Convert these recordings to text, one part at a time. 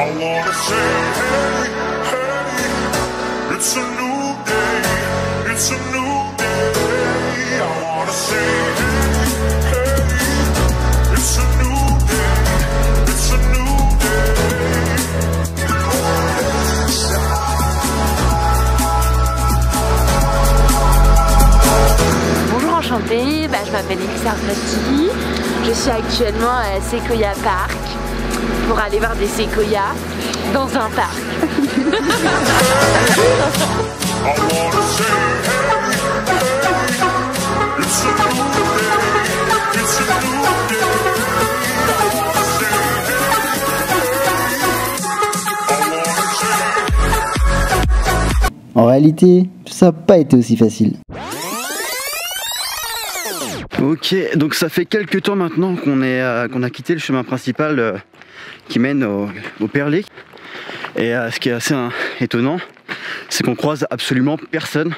wanna say, hey, hey, it's a new day, it's a new day. I wanna say, hey, hey, it's a new day, it's a new day. Bonjour, enchantée, je m'appelle Elisa Arfati. Je suis actuellement à Sequoia Park pour aller voir des séquoias dans un parc. En réalité, ça n'a pas été aussi facile. Ok, donc ça fait quelques temps maintenant qu'on a quitté le chemin principal qui mène au Perlé. Et ce qui est assez étonnant, c'est qu'on croise absolument personne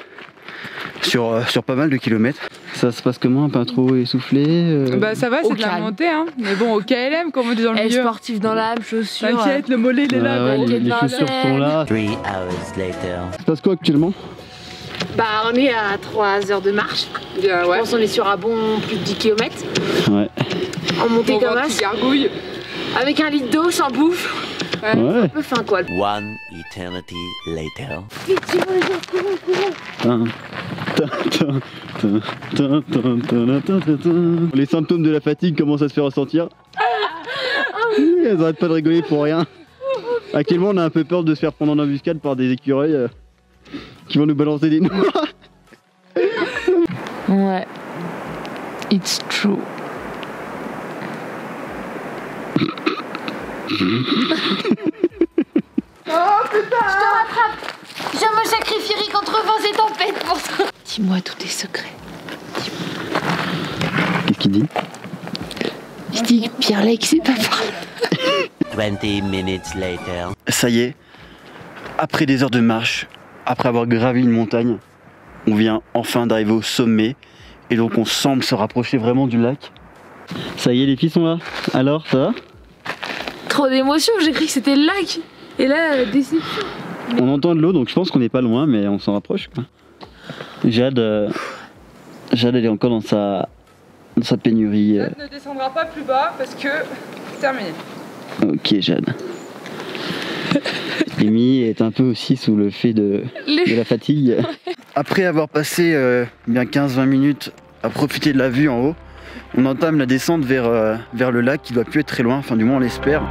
sur pas mal de kilomètres. Ça se passe comment? Pas trop essoufflé? Ça va, c'est de la montée, hein. Mais bon, au KLM, comme on dit dans le milieu. Sportif dans l'âme, chaussures. T'inquiète, le mollet il est là. Ouais, les chaussures sont là. 3 hours later. Ça se passe quoi actuellement? On est à 3 heures de marche. Ouais. Je pense qu'on est sur un bon plus de 10 km. Ouais. En montée comme ça. Gargouille. Avec un litre d'eau sans bouffe. Ouais. Un peu faim quoi. One eternity later. Les symptômes de la fatigue commencent à se faire ressentir. Elles arrêtent pas de rigoler pour rien. À quel moment on a un peu peur de se faire prendre en embuscade par des écureuils qui vont nous balancer des noix. Ouais. It's true. Oh putain! Je te rattrape. Je me sacrifierai contre vents et tempêtes pour ça. Dis-moi tous tes secrets. Qu'est-ce qu'il dit? Je dis que Pierre Lake c'est pas parlé. 20 minutes later. Ça y est, après des heures de marche, après avoir gravi une montagne, on vient enfin d'arriver au sommet et donc on semble se rapprocher vraiment du lac. Ça y est, les filles sont là. Alors, ça va? Trop d'émotion, j'ai cru que c'était le lac. Et là, déception. On entend de l'eau, donc je pense qu'on n'est pas loin, mais on s'en rapproche, quoi. Jade, elle est encore dans sa pénurie. Jade ne descendra pas plus bas parce que c'est terminé. Ok, Jade. Amy est un peu aussi sous le fait de la fatigue. Après avoir passé bien 15-20 minutes à profiter de la vue en haut, on entame la descente vers le lac qui doit plus être très loin, enfin du moins on l'espère.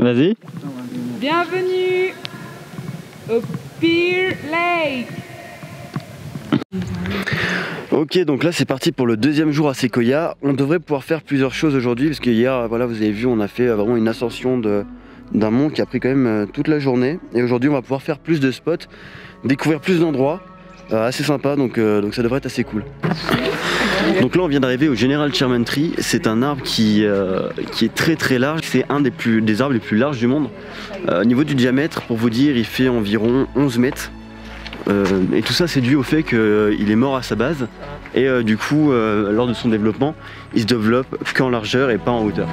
Vas-y. Bienvenue au Pearl Lake. Ok, donc là c'est parti pour le deuxième jour à Sequoia. On devrait pouvoir faire plusieurs choses aujourd'hui parce que hier, voilà, vous avez vu, on a fait vraiment une ascension d'un mont qui a pris quand même toute la journée. Et aujourd'hui on va pouvoir faire plus de spots, découvrir plus d'endroits, assez sympa, donc ça devrait être assez cool. Donc là on vient d'arriver au General Sherman Tree. C'est un arbre qui est très très large. C'est un des arbres les plus larges du monde. Au niveau du diamètre, pour vous dire, il fait environ 11 mètres. Et tout ça c'est dû au fait qu'il est mort à sa base. Et du coup, lors de son développement, il se développe qu'en largeur et pas en hauteur.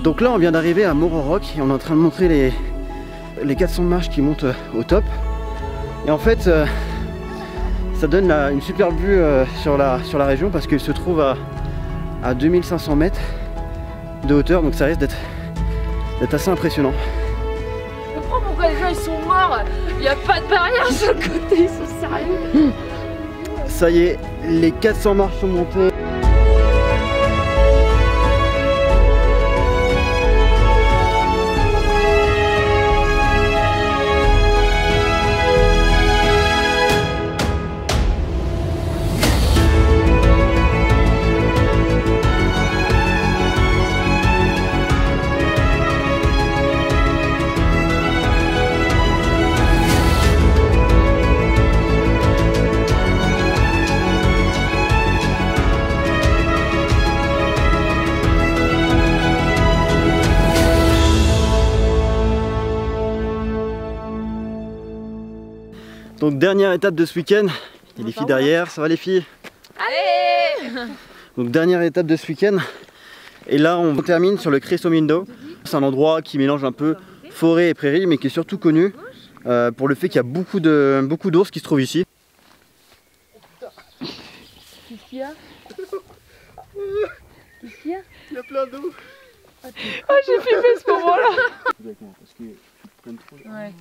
Donc là on vient d'arriver à Mororock et on est en train de montrer les 400 marches qui montent au top. Et en fait ça donne une super vue sur la région parce qu'il se trouve à 2500 mètres de hauteur, donc ça risque d'être assez impressionnant. Je comprends pourquoi les gens ils sont morts, il n'y a pas de barrière sur le côté, ils sont sérieux. Ça y est, les 400 marches sont montées. Donc dernière étape de ce week-end, il y a les filles derrière, ça va les filles? Allez! Donc dernière étape de ce week-end, et là on termine sur le Cresciomindo. C'est un endroit qui mélange un peu forêt et prairie, mais qui est surtout connu pour le fait qu'il y a beaucoup d'ours qui se trouvent ici. Qu'est-ce qu'il y a? Qu'est-ce qu'il y a? Il y a plein d'eau. Oh, j'ai flippé ce moment-là. Ouais.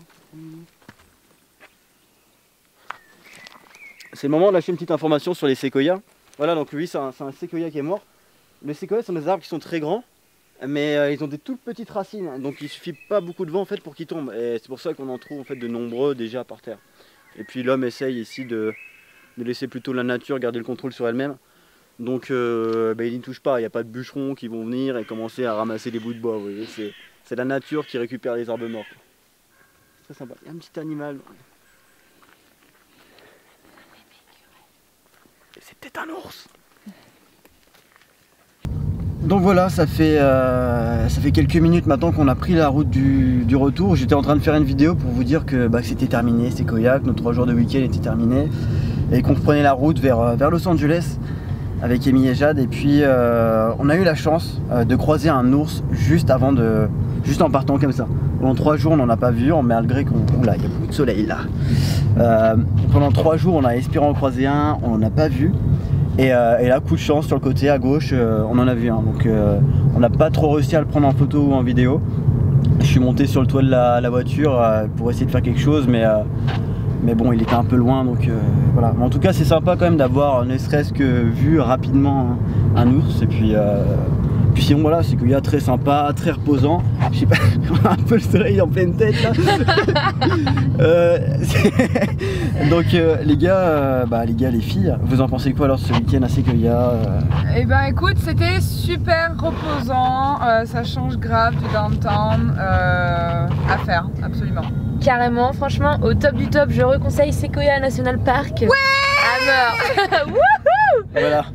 C'est le moment de lâcher une petite information sur les séquoias. Voilà, donc lui c'est un séquoia qui est mort. Les séquoias sont des arbres qui sont très grands, mais ils ont des toutes petites racines, donc il suffit pas beaucoup de vent en fait pour qu'ils tombent. Et c'est pour ça qu'on en trouve en fait de nombreux déjà par terre. Et puis l'homme essaye ici de laisser plutôt la nature garder le contrôle sur elle-même. Donc il n'y touche pas, il n'y a pas de bûcherons qui vont venir et commencer à ramasser des bouts de bois. Vous voyez, c'est la nature qui récupère les arbres morts. C'est très sympa. Il y a un petit animal. C'est peut-être un ours. Donc voilà, ça fait quelques minutes maintenant qu'on a pris la route du retour. J'étais en train de faire une vidéo pour vous dire que c'était terminé, Sequoia, que nos 3 jours de week-end étaient terminés et qu'on reprenait la route vers Los Angeles avec Amy et Jade. Et puis on a eu la chance de croiser un ours juste en partant comme ça. Pendant 3 jours on n'en a pas vu, malgré il y a beaucoup de soleil là. Pendant 3 jours on a espéré en croiser un, on n'en a pas vu. Et là, coup de chance, sur le côté à gauche, on en a vu un. Donc on n'a pas trop réussi à le prendre en photo ou en vidéo. Je suis monté sur le toit de la voiture pour essayer de faire quelque chose, mais bon, il était un peu loin, donc voilà. Mais en tout cas, c'est sympa quand même d'avoir ne serait-ce que vu rapidement un ours. Et puis sinon voilà, c'est qu'il y a très sympa, très reposant. Je sais pas, on a un peu le soleil en pleine tête là. Donc les gars, les filles, vous en pensez quoi alors ce week-end à Sequoia? Eh ben écoute, c'était super reposant, ça change grave du downtown, à faire, absolument. Carrément, franchement, au top du top, je reconseille Sequoia National Park. Ouais! À mort. Voilà.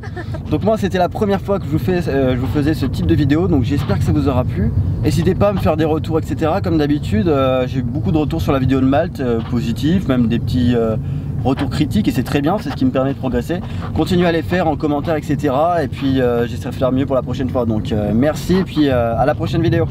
Donc moi c'était la première fois que je vous faisais ce type de vidéo, donc j'espère que ça vous aura plu. N'hésitez pas à me faire des retours, etc. Comme d'habitude, j'ai eu beaucoup de retours sur la vidéo de Malte, positifs, même des petits retours critiques, et c'est très bien, c'est ce qui me permet de progresser. Continuez à les faire en commentaire, etc. Et puis j'essaierai de faire mieux pour la prochaine fois. Donc merci, et puis à la prochaine vidéo.